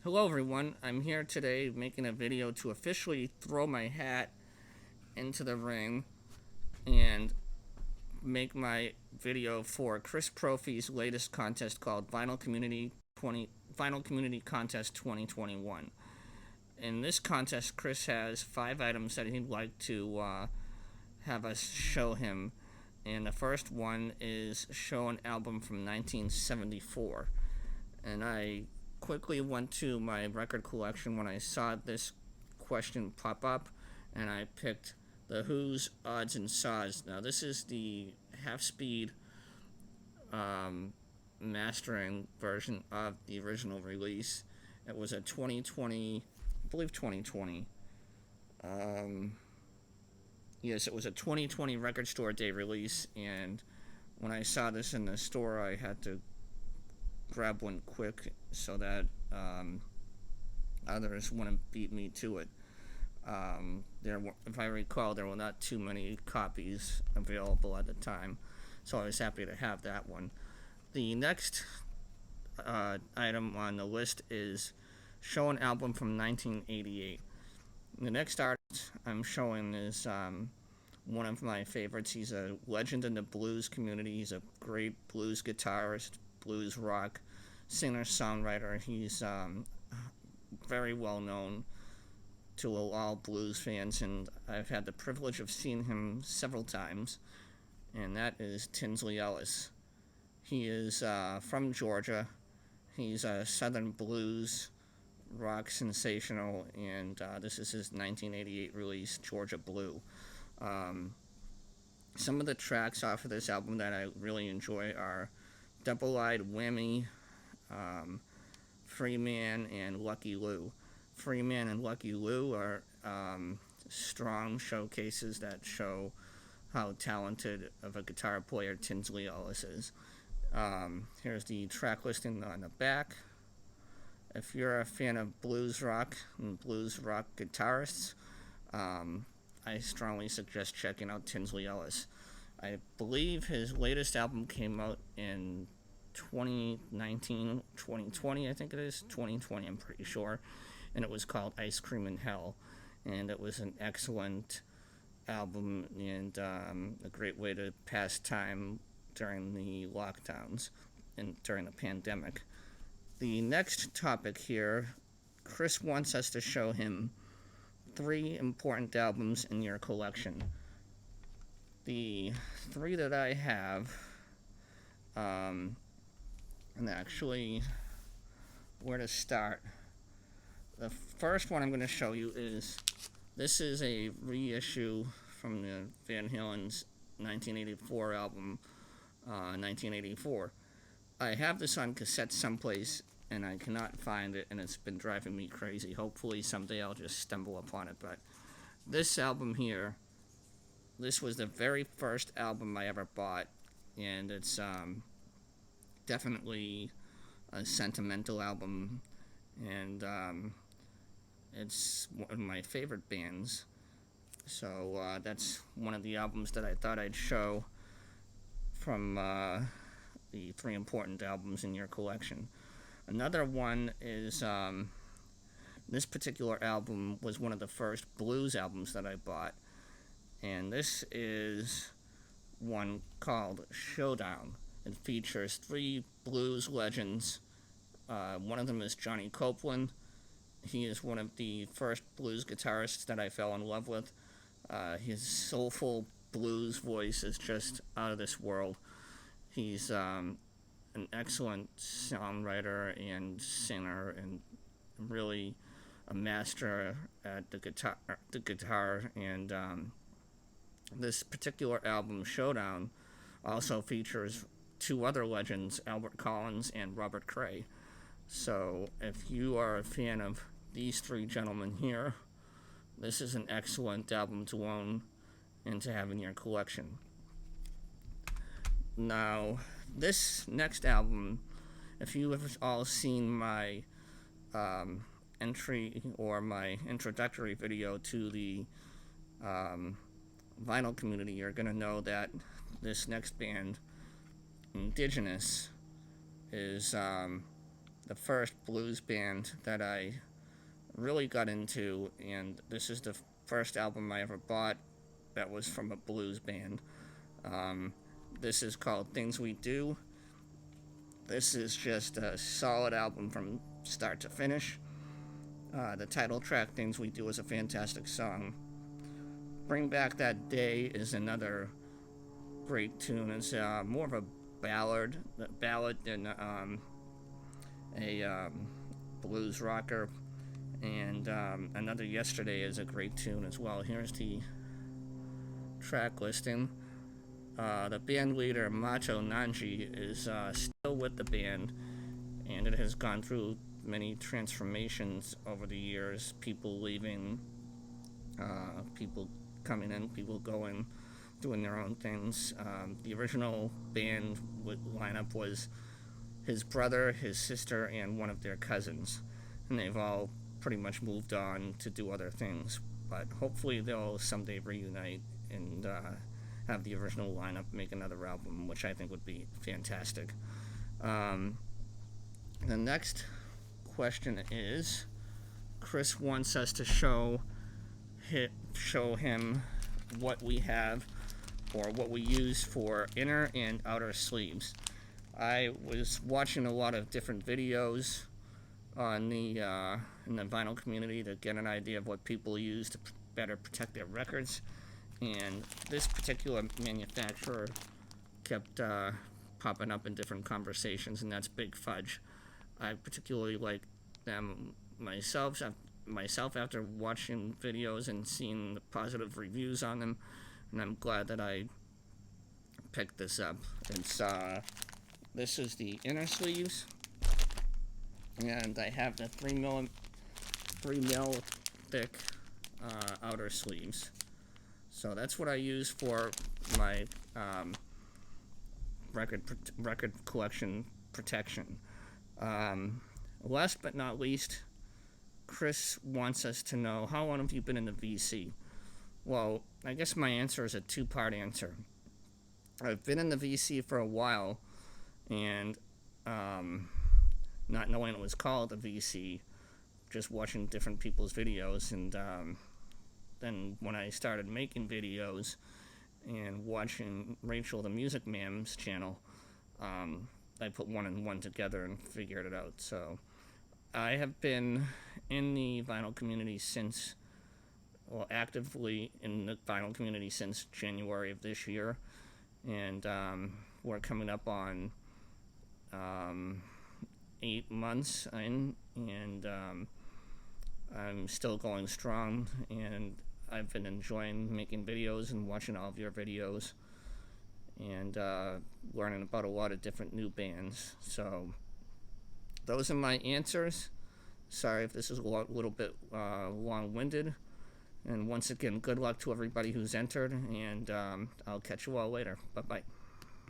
Hello everyone, I'm here today making a video to officially throw my hat into the ring and make my video for Chris Propfe's latest contest called Vinyl Community Contest 2021. In this contest, Chris has 5 items that he'd like to have us show him, and the first one is show an album from 1974. And I quickly went to my record collection when I saw this question pop up, and I picked the Who's Odds and Sods. Now, this is the half speed mastering version of the original release. It was a 2020, I believe 2020. Yes, it was a 2020 Record Store Day release, and when I saw this in the store, I had to grab one quick so that others wouldn't beat me to it. If I recall, there were not too many copies available at the time, so I was happy to have that one. The next item on the list is show an album from 1988. The next artist I'm showing is one of my favorites. He's a legend in the blues community. He's a great blues guitarist, blues rock singer-songwriter. He's very well known to all blues fans, and I've had the privilege of seeing him several times, and that is Tinsley Ellis. He is from Georgia. He's a southern blues rock sensational, and this is his 1988 release, Georgia Blue. Some of the tracks off of this album that I really enjoy are Double-Eyed Whammy, Free Man, and Lucky Lou. Free Man and Lucky Lou are strong showcases that show how talented of a guitar player Tinsley Ellis is. Here's the track listing on the back. If you're a fan of blues rock and blues rock guitarists, I strongly suggest checking out Tinsley Ellis. I believe his latest album came out in 2019, 2020, I think it is. 2020, I'm pretty sure. And it was called Ice Cream in Hell. And it was an excellent album and a great way to pass time during the lockdowns and during the pandemic. The next topic here, Chris wants us to show him 3 important albums in your collection. The 3 that I have, and actually, where to start? The first one I'm going to show you this is a reissue from the Van Halen's 1984 album, 1984. I have this on cassette someplace, and I cannot find it, and it's been driving me crazy. Hopefully someday I'll just stumble upon it, but this album here, this was the very first album I ever bought, and it's definitely a sentimental album, and it's one of my favorite bands. So that's one of the albums that I thought I'd show from the 3 important albums in your collection. Another one is this particular album was one of the first blues albums that I bought, and this is one called Showdown. It features 3 blues legends. One of them is Johnny Copeland. He is one of the first blues guitarists that I fell in love with. His soulful blues voice is just out of this world. He's an excellent songwriter and singer, and really a master at the guitar. And this particular album, Showdown, also features 2 other legends, Albert Collins and Robert Cray. So if you are a fan of these 3 gentlemen here, this is an excellent album to own and to have in your collection. Now, this next album, if you have all seen my entry or my introductory video to the vinyl community, you're going to know that this next band, Indigenous, is the first blues band that I really got into, and this is the first album I ever bought that was from a blues band. This is called Things We Do. This is just a solid album from start to finish. The title track, Things We Do, is a fantastic song. Bring Back That Day is another great tune. It's more of a ballad than a blues rocker. And Another Yesterday is a great tune as well. Here's the track listing. The band leader, Macho Nanji, is still with the band, and it has gone through many transformations over the years. People leaving, people coming in, people going, doing their own things. The original band lineup was his brother, his sister, and one of their cousins, and they've all pretty much moved on to do other things, but hopefully they'll someday reunite and have the original lineup make another album, which I think would be fantastic. The next question is, Chris wants us to show him what we have or what we use for inner and outer sleeves. I was watching a lot of different videos on the in the vinyl community to get an idea of what people use to better protect their records, and this particular manufacturer kept popping up in different conversations, and that's Big Fudge. I particularly like them myself after watching videos and seeing the positive reviews on them, and I'm glad that I picked this up. This is the inner sleeves, and I have the 3 mil thick outer sleeves. So that's what I use for my record collection protection. Last but not least, Chris wants us to know, how long have you been in the VC? Well, I guess my answer is a two-part answer. I've been in the VC for a while, and not knowing it was called a VC, just watching different people's videos, and then when I started making videos and watching Rachel the Music Mam's channel, I put one and one together and figured it out. So I have been in the vinyl community actively in the vinyl community since January of this year, and we're coming up on 8 months in, and I'm still going strong, and I've been enjoying making videos and watching all of your videos, and learning about a lot of different new bands. So those are my answers. Sorry if this is a little bit long-winded, and once again, good luck to everybody who's entered, and I'll catch you all later. Bye-bye.